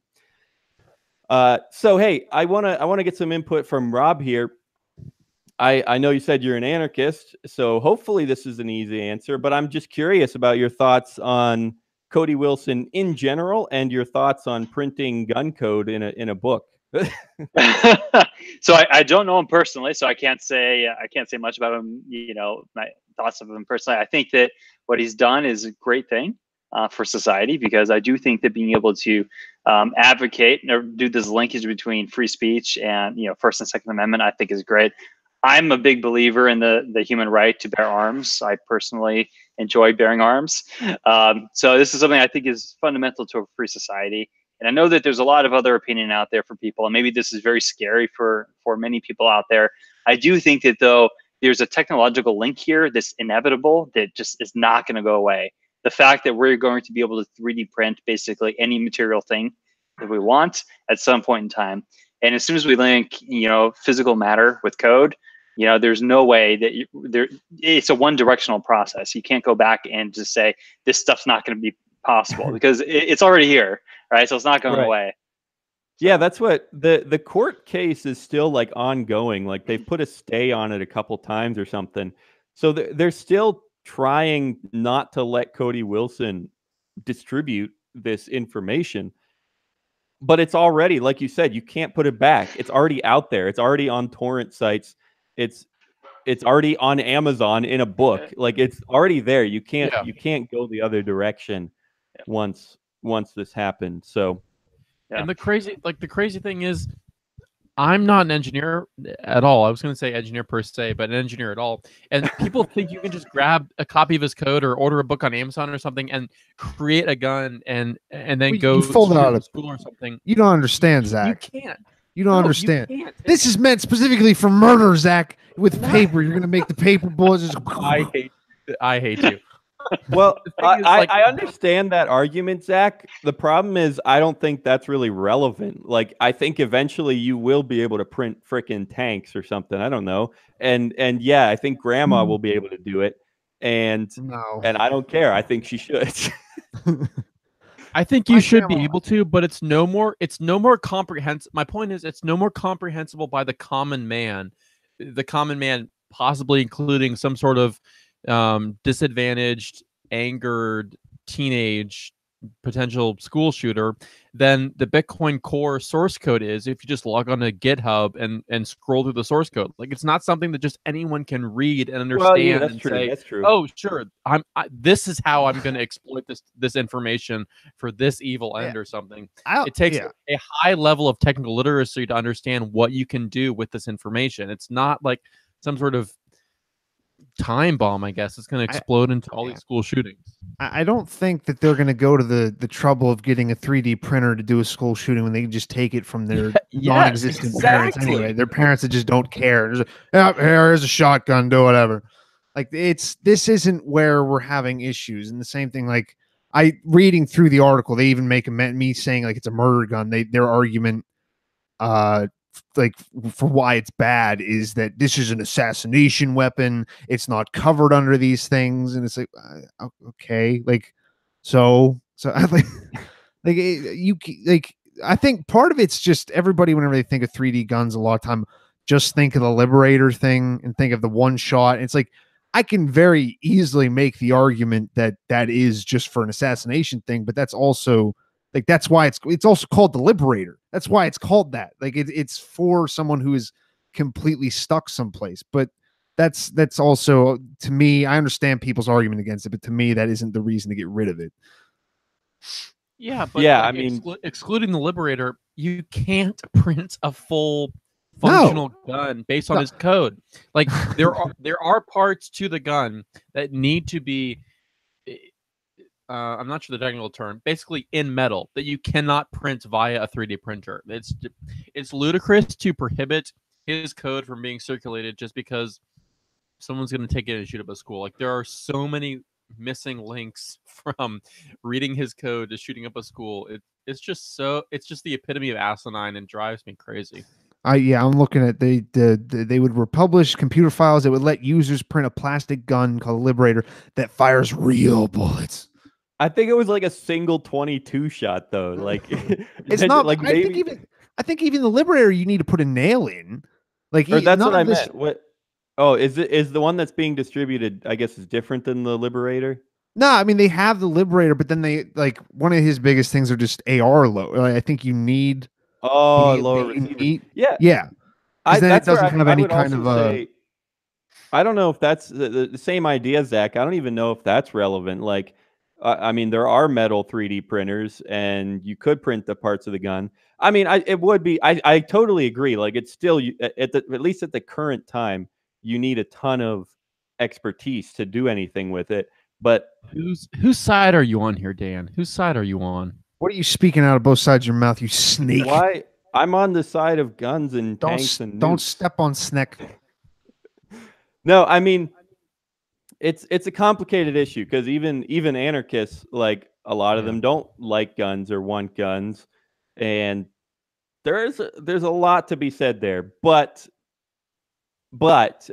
So hey, I wanna get some input from Rob here. I know you said you're an anarchist, so hopefully this is an easy answer, but I'm just curious about your thoughts on Cody Wilson in general and your thoughts on printing gun code in a book. So I don't know him personally, so I can't say much about him. You know, my thoughts of him personally. I think that what he's done is a great thing for society, because I do think that being able to advocate or do this linkage between free speech and, you know, First and Second Amendment, I think is great. I'm a big believer in the human right to bear arms. I personally enjoy bearing arms. So this is something I think is fundamental to a free society. And I know that there's a lot of other opinion out there for people, and maybe this is very scary for many people out there. I do think that, though, there's a technological link here that's inevitable that just is not going to go away. The fact that we're going to be able to 3D print basically any material thing that we want at some point in time. And as soon as we link, physical matter with code, there's no way that it's a one-directional process. You can't go back and just say this stuff's not going to be possible because it's already here, right? So it's not going away. So. Yeah, that's what the court case is still like ongoing. Like they've put a stay on it a couple times or something. So they're still trying not to let Cody Wilson distribute this information. But it's already, like you said, you can't put it back. It's already out there. It's already on torrent sites. It's already on Amazon in a book. Like it's already there. You can't go the other direction once this happened. So and the crazy thing is, I'm not an engineer at all. I was going to say engineer per se, but an engineer at all. And people think you can just grab a copy of his code or order a book on Amazon or something and create a gun and then go fold it out of school or something. You don't understand, Zach. You can't. You don't understand. This is meant specifically for murder, Zach. With paper, you're going to make the paper bullets. I hate you. Well, I understand that argument, Zach. The problem is I don't think that's really relevant. Like, I think eventually you will be able to print frickin' tanks or something. I don't know. And yeah, I think grandma will be able to do it. And I don't care. I think she should. I think you should be able to, but it's no more comprehensible. My point is it's no more comprehensible by the common man. The common man possibly including some sort of disadvantaged, angered teenage potential school shooter than the Bitcoin Core source code is if you just log on to GitHub and scroll through the source code. Like, it's not something that just anyone can read and understand. Well, yeah, that's true. Say, that's true. Oh, sure. This is how I'm going to exploit this information for this evil end or something. It takes a high level of technical literacy to understand what you can do with this information. It's not like some sort of time bomb, I guess. It's going to explode into all these school shootings. I don't think that they're going to go to the trouble of getting a 3D printer to do a school shooting when they can just take it from their non-existent parents anyway. Their parents that just don't care. Here's a shotgun, do whatever. Like, this isn't where we're having issues. And the same thing, like, reading through the article, they even make me saying like it's a murder gun. Their argument like for why it's bad is that this is an assassination weapon. It's not covered under these things, and it's like okay, like so I I think part of it's just everybody whenever they think of 3D guns, a lot of time just think of the Liberator thing and think of the one shot. It's like I can very easily make the argument that is just for an assassination thing, but that's also like that's why it's also called the Liberator. That's why it's called that. Like it's for someone who is completely stuck someplace. But that's also, to me, I understand people's argument against it, but to me that isn't the reason to get rid of it. Yeah, but yeah, I mean, excluding the Liberator, you can't print a full functional gun based on his code. Like there are parts to the gun that need to be I'm not sure the technical term, basically in metal, that you cannot print via a 3D printer. It's ludicrous to prohibit his code from being circulated just because someone's going to take it and shoot up a school. Like, there are so many missing links from reading his code to shooting up a school. It's just the epitome of asinine and drives me crazy. I'm looking at they would republish computer files that would let users print a plastic gun called Liberator that fires real bullets. I think it was like a single 22 shot though. Like it's not like maybe. I think even the Liberator you need to put a nail in. Like that's what I meant. What? Oh, is the one that's being distributed? I guess is different than the Liberator. No, I mean they have the Liberator, but then they like one of his biggest things are just AR low. Like, I think you need lower. Yeah. Then it doesn't have any kind of I don't know if that's the same idea, Zach. I don't even know if that's relevant. Like. I mean, there are metal 3D printers, and you could print the parts of the gun. I mean, it would be. I totally agree. Like, it's still at least at the current time, you need a ton of expertise to do anything with it. But whose side are you on here, Dan? Whose side are you on? What are you speaking out of both sides of your mouth, you snake? Why? I'm on the side of guns and tanks and don't step on Sneck. No, I mean, it's a complicated issue because even anarchists, like a lot of them, don't like guns or want guns, and there's a lot to be said there. But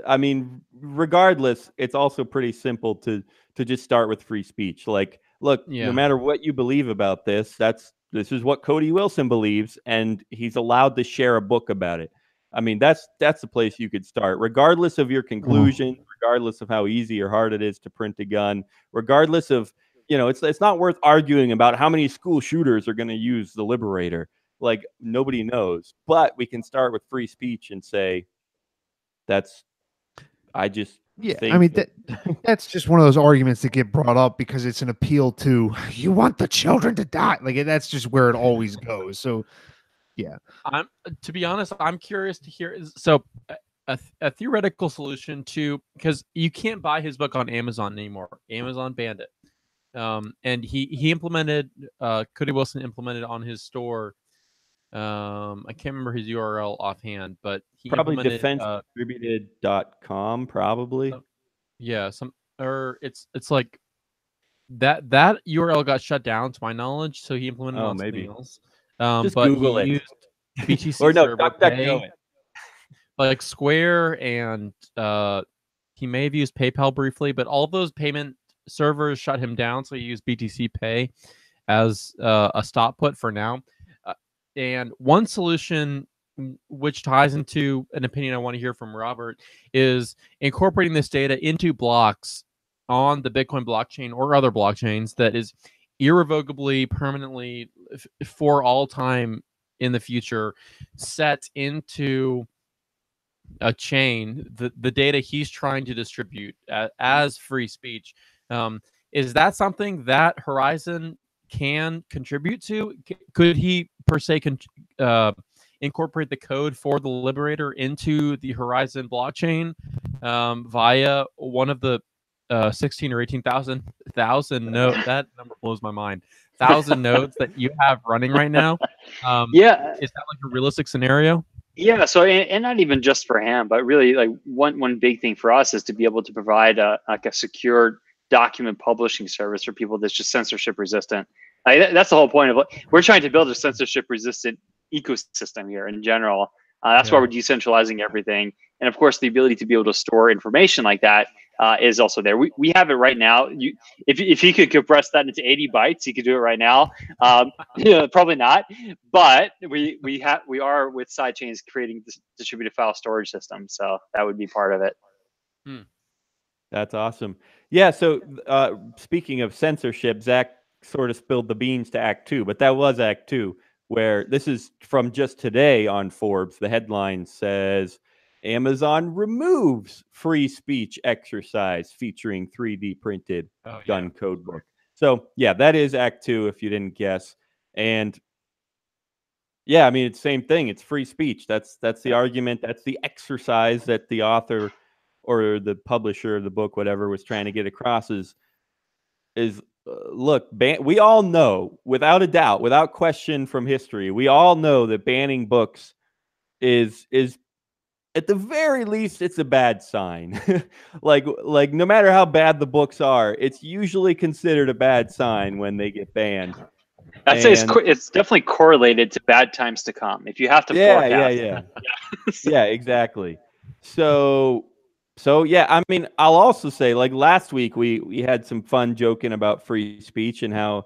I mean, regardless, it's also pretty simple to just start with free speech. Like, look, no matter what you believe about this, this is what Cody Wilson believes, and he's allowed to share a book about it. I mean, that's the place you could start, regardless of your conclusion, regardless of how easy or hard it is to print a gun, regardless of, it's not worth arguing about how many school shooters are going to use the Liberator. Like, nobody knows, but we can start with free speech and say, I just think I mean that's just one of those arguments that get brought up because it's an appeal to, you want the children to die. Like, that's just where it always goes. So yeah, to be honest, I'm curious to hear. So a theoretical solution to, because you can't buy his book on Amazon anymore. Amazon banned it. And he implemented, Cody Wilson implemented on his store. I can't remember his URL offhand, but he probably implemented defensedistributed.com, probably. Yeah, it's like that URL got shut down to my knowledge, so he implemented on something else. Just but Google he it. used BTC or no, server pay, like Square, and he may have used PayPal briefly, but all those payment servers shut him down, so he used BTC Pay as a stop put for now. And one solution, which ties into an opinion I want to hear from Robert, is incorporating this data into blocks on the Bitcoin blockchain or other blockchains that is irrevocably, permanently, for all time in the future, set into a chain, the data he's trying to distribute as free speech. Is that something that Horizon can contribute to? Could he per se incorporate the code for the Liberator into the Horizon blockchain via one of the 16 or 18,000 nodes? That number blows my mind. 1,000 nodes that you have running right now. Is that like a realistic scenario? Yeah, so and not even just for him, but really like one big thing for us is to be able to provide a secure document publishing service for people that's just censorship resistant. That's the whole point of it. We're trying to build a censorship resistant ecosystem here in general. That's why we're decentralizing everything, and of course the ability to be able to store information like that is also there. We have it right now. If you could compress that into 80 bytes, you could do it right now. Probably not, but we are with sidechains creating this distributed file storage system, so that would be part of it. That's awesome. Yeah. So speaking of censorship, Zach sort of spilled the beans to Act 2, but that was Act 2, where this is from just today on Forbes. The headline says, Amazon removes free speech exercise featuring 3D printed gun code book. So yeah, that is Act 2, if you didn't guess. And yeah, I mean, it's the same thing. It's free speech. That's the argument. That's the exercise that the author or the publisher of the book, whatever, was trying to get across is look, we all know, without a doubt, without question from history, we all know that banning books is at the very least, it's a bad sign. like no matter how bad the books are, it's usually considered a bad sign when they get banned. I'd say it's definitely correlated to bad times to come. If you have to forecast. Yeah, exactly. So yeah, I mean, I'll also say, like last week, we had some fun joking about free speech and how,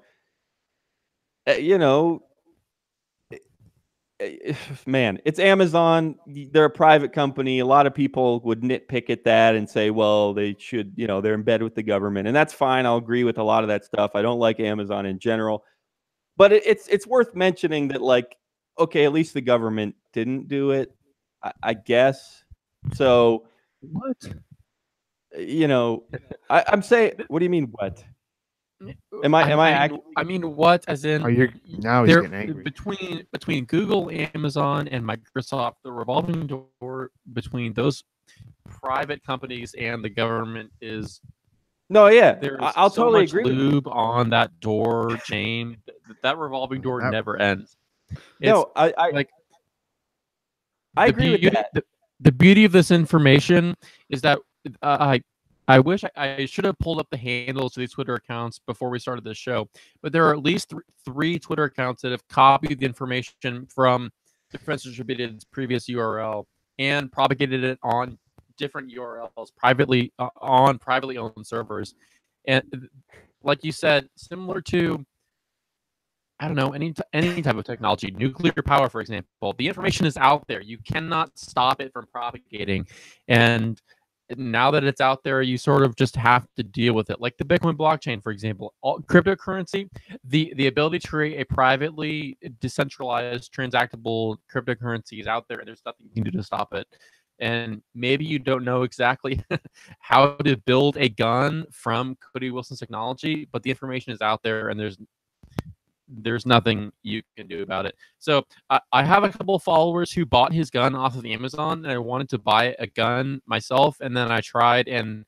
man, it's Amazon. They're a private company. A lot of people would nitpick at that and say, well, they should, they're in bed with the government, and that's fine. I'll agree with a lot of that stuff. I don't like Amazon in general, but it's worth mentioning that, like, okay, at least the government didn't do it, I guess. So what? I'm saying, what do you mean, what? Am I mean, what? As in, now he's getting angry. Between Google, Amazon, and Microsoft, the revolving door between those private companies and the government is. No, yeah, there's I'll so totally much agree. Lube on that door chain. That revolving door never ends. No, I agree with that. The beauty of this information is that I wish I should have pulled up the handles to these Twitter accounts before we started this show, but there are at least three Twitter accounts that have copied the information from Defense Distributed's previous URL and propagated it on different URLs privately on privately owned servers. And like you said, similar to, I don't know, any type of technology, nuclear power, for example, the information is out there. You cannot stop it from propagating. And now that it's out there, you sort of just have to deal with it. Like the Bitcoin blockchain, for example, cryptocurrency, the ability to create a privately decentralized transactable cryptocurrency is out there, and there's nothing you can do to stop it. And maybe you don't know exactly how to build a gun from Cody Wilson's technology, but the information is out there, and there's nothing you can do about it. So I have a couple of followers who bought his gun off of Amazon, and I wanted to buy a gun myself, and then I tried, and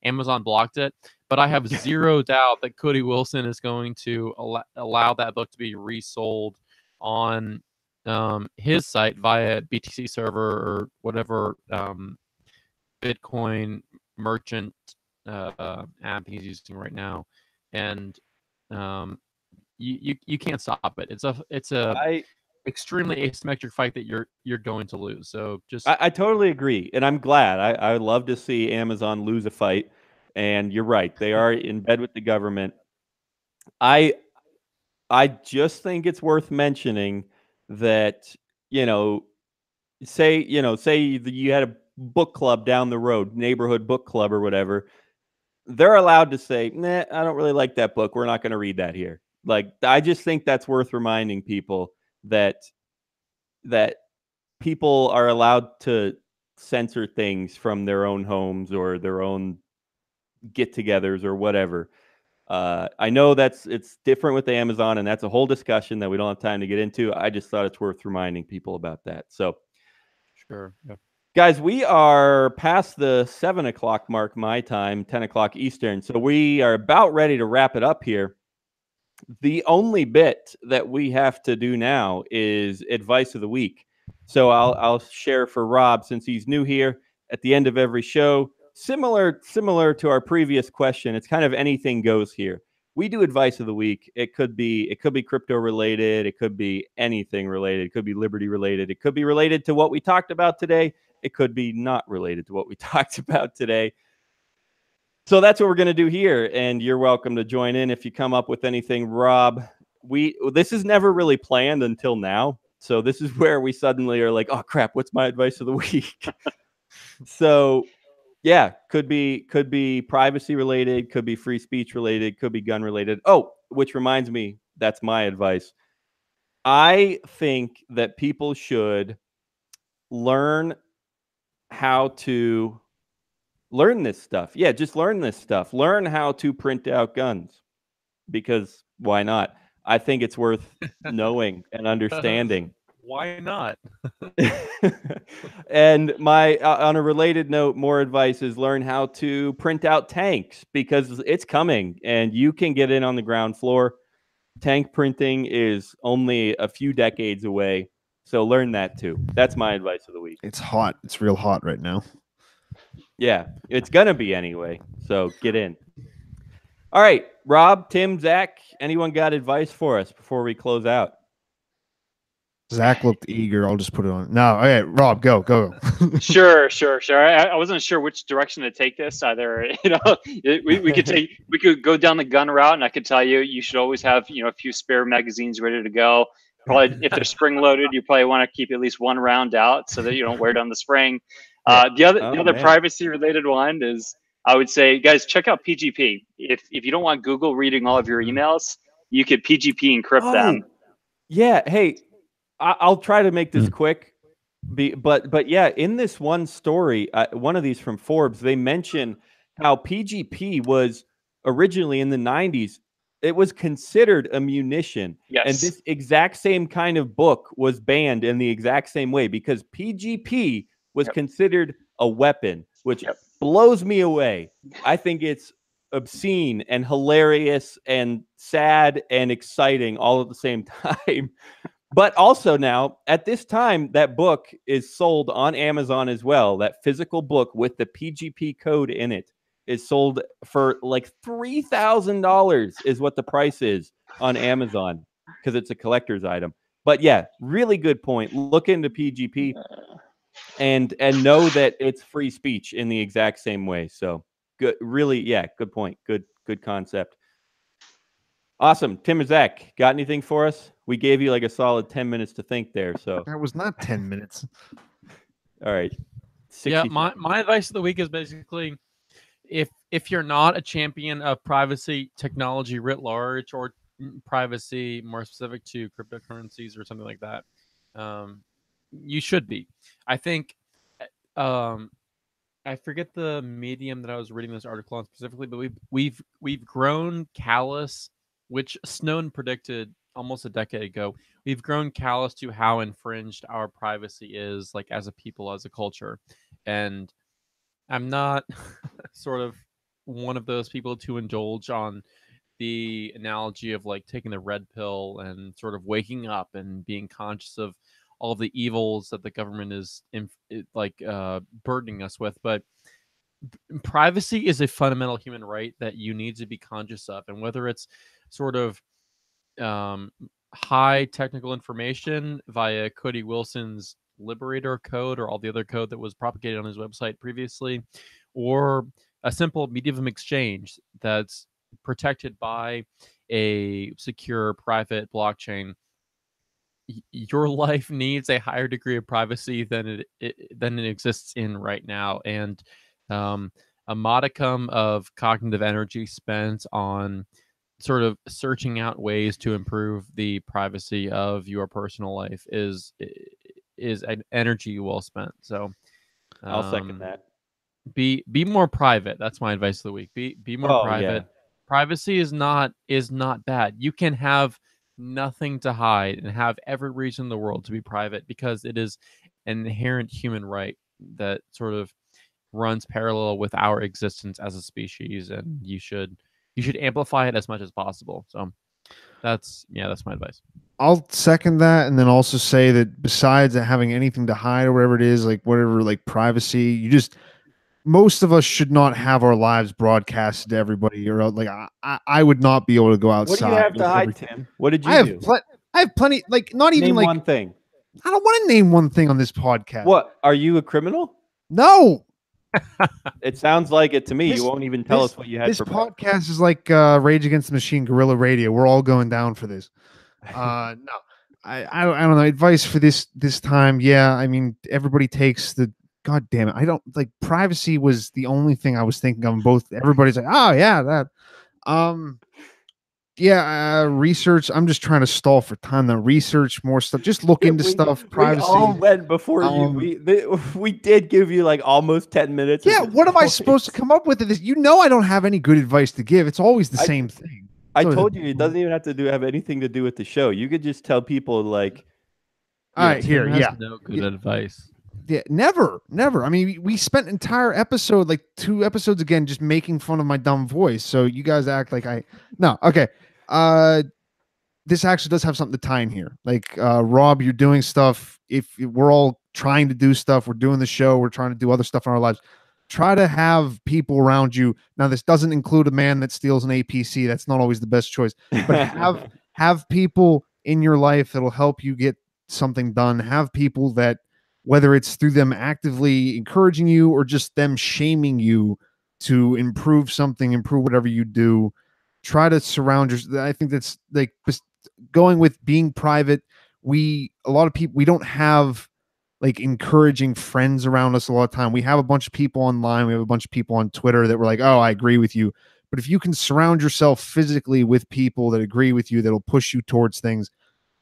Amazon blocked it. But I have zero doubt that Cody Wilson is going to allow that book to be resold on his site via BTC server or whatever Bitcoin merchant app he's using right now, and you can't stop it. It's a extremely asymmetric fight that you're going to lose. So just I totally agree, and I'm glad. I would love to see Amazon lose a fight. And you're right; they are in bed with the government. I just think it's worth mentioning that, say you had a book club down the road, neighborhood book club or whatever. They're allowed to say, "Nah, I don't really like that book. We're not going to read that here." Like, I just think that's worth reminding people that people are allowed to censor things from their own homes or their own get-togethers or whatever. I know it's different with Amazon, and that's a whole discussion that we don't have time to get into. I just thought it's worth reminding people about that. So, sure, yeah. Guys, we are past the 7 o'clock mark, my time, 10 o'clock Eastern. So we are about ready to wrap it up here. The only bit that we have to do now is advice of the week. So I'll share for Rob, since he's new here, at the end of every show. Similar to our previous question, it's kind of anything goes here. We do advice of the week. It could be crypto related. It could be anything related. It could be liberty related. It could be related to what we talked about today. It could be not related to what we talked about today. So that's what we're going to do here, and you're welcome to join in if you come up with anything. Rob, this is never really planned until now, so this is where we suddenly are like, oh crap, what's my advice of the week? So yeah, could be privacy related, could be free speech related, could be gun related. Oh, which reminds me, that's my advice. I think that people should learn how to learn this stuff. Yeah, just learn this stuff. Learn how to print out guns, because why not? I think it's worth knowing and understanding. Why not? And on a related note, more advice is learn how to print out tanks, because it's coming and you can get in on the ground floor. Tank printing is only a few decades away. So learn that too. That's my advice of the week. It's hot. It's real hot right now. Yeah, it's going to be anyway. So get in. All right, Rob, Tim, Zach, anyone got advice for us before we close out? Zach looked eager. I'll just put it on. No, okay, Rob, go. Sure. I wasn't sure which direction to take this. Either, we could go down the gun route, and I could tell you should always have, a few spare magazines ready to go. Probably, if they're spring loaded, you probably want to keep at least one round out so that you don't wear down the spring. The other privacy related one is, I would say, guys, check out PGP. If you don't want Google reading all of your emails, you could PGP encrypt them. Yeah. Hey, I'll try to make this quick. But yeah, in this one story, one of these from Forbes, they mention how PGP was originally in the 90s. It was considered a munition. Yes. And this exact same kind of book was banned in the exact same way, because PGP was considered a weapon, which blows me away. I think it's obscene and hilarious and sad and exciting all at the same time. But also now, at this time, that book is sold on Amazon as well. That physical book with the PGP code in it is sold for like $3,000 is what the price is on Amazon because it's a collector's item. But yeah, really good point. Look into PGP and know that it's free speech in the exact same way. So good, really, yeah, good point. Good concept. Awesome. Tim or Zach, got anything for us? We gave you like a solid 10 minutes to think there. So That was not 10 minutes. all right. Yeah, my advice of the week is basically if you're not a champion of privacy technology writ large or privacy more specific to cryptocurrencies or something like that, you should be. I think I forget the medium that I was reading this article on specifically, but we've grown callous, which Snowden predicted almost a decade ago. We've grown callous to how infringed our privacy is, like as a people, as a culture. And I'm not sort of one of those people to indulge on the analogy of like taking the red pill and sort of waking up and being conscious of all of the evils that the government is burdening us with. But privacy is a fundamental human right that you need to be conscious of, and whether it's sort of high technical information via Cody Wilson's Liberator code or all the other code that was propagated on his website previously, or a simple medium of exchange that's protected by a secure private blockchain, your life needs a higher degree of privacy than it exists in right now. And a modicum of cognitive energy spent on sort of searching out ways to improve the privacy of your personal life is an energy well spent. So I'll second that. Be more private. That's my advice of the week. Be more private. Yeah. Privacy is not bad. You can have nothing to hide and have every reason in the world to be private because it is an inherent human right that sort of runs parallel with our existence as a species, and you should amplify it as much as possible. So that's my advice. I'll second that, and then also say that besides having anything to hide or whatever it is, like whatever, like privacy, most of us should not have our lives broadcasted to everybody. Or like I would not be able to go outside. What do you have to hide, Tim? What did you do? I have plenty. Like not even name like one thing. I don't want to name one thing on this podcast. What, are you a criminal? No. It sounds like it to me. You won't even tell us what you had. This podcast is like Rage Against the Machine, Guerrilla Radio. We're all going down for this. No, I don't know. Advice for this time. Yeah, I mean, everybody takes the. God damn it! I don't like privacy was the only thing I was thinking of. Both everybody's like, oh yeah, that. Research. I'm just trying to stall for time. To research more stuff. Just look into stuff. Privacy. We all went before you. We did give you like almost 10 minutes. Yeah. What am I supposed to come up with? This, I don't have any good advice to give. It's always the same thing. I told you it doesn't even have to have anything to do with the show. You could just tell people like. All right, here. Yeah. No good advice. Yeah, never. I mean, we spent an entire episode, like 2 episodes again, just making fun of my dumb voice. So you guys act like no. Okay. This actually does have something to tie in here. Like, Rob, you're doing stuff. If we're all trying to do stuff, we're doing the show, we're trying to do other stuff in our lives. Try to have people around you. Now, this doesn't include a man that steals an APC. That's not always the best choice. But have people in your life that'll help you get something done. Have people that, whether it's through them actively encouraging you or just them shaming you to improve something, improve whatever you do, try to surround yourself. I think that's like going with being private. A lot of people, we don't have like encouraging friends around us a lot of time. We have a bunch of people online. We have a bunch of people on Twitter that were like, oh, I agree with you. But if you can surround yourself physically with people that agree with you, that'll push you towards things,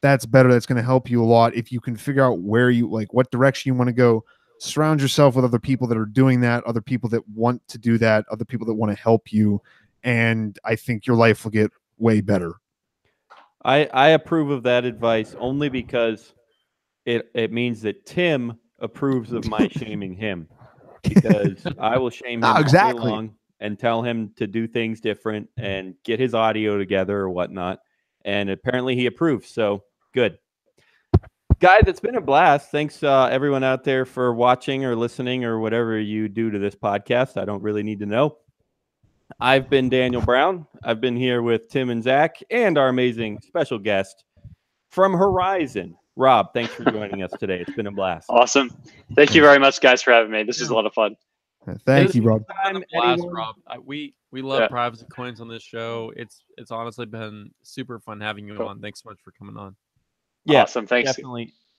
that's better. That's going to help you a lot. If you can figure out where you like, what direction you want to go, surround yourself with other people that are doing that, other people that want to do that, other people that want to help you. And I think your life will get way better. I approve of that advice only because it means that Tim approves of my shaming him, because I will shame him all day long and tell him to do things different and get his audio together or whatnot. And apparently he approves. So good. Guys, it's been a blast. Thanks, everyone out there, for watching or listening or whatever you do to this podcast. I don't really need to know. I've been Daniel Brown. I've been here with Tim and Zach and our amazing special guest from Horizon, Rob. Thanks for joining us today. It's been a blast. Awesome. Thank you very much, guys, for having me. This is a lot of fun. Thank you, Rob. Blast, Rob. We love privacy coins on this show. It's honestly been super fun having you on. Thanks so much for coming on. Yeah, awesome. Thanks.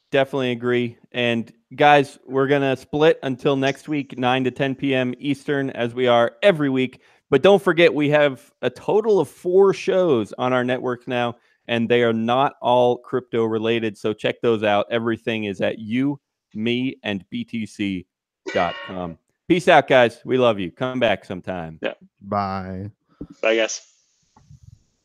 Definitely agree. And guys, we're gonna split until next week, 9 to 10 p.m. Eastern, as we are every week. But don't forget, we have a total of 4 shows on our network now, and they are not all crypto related. So check those out. Everything is at btc.com. Peace out, guys. We love you. Come back sometime. Yeah. Bye. Bye, guys.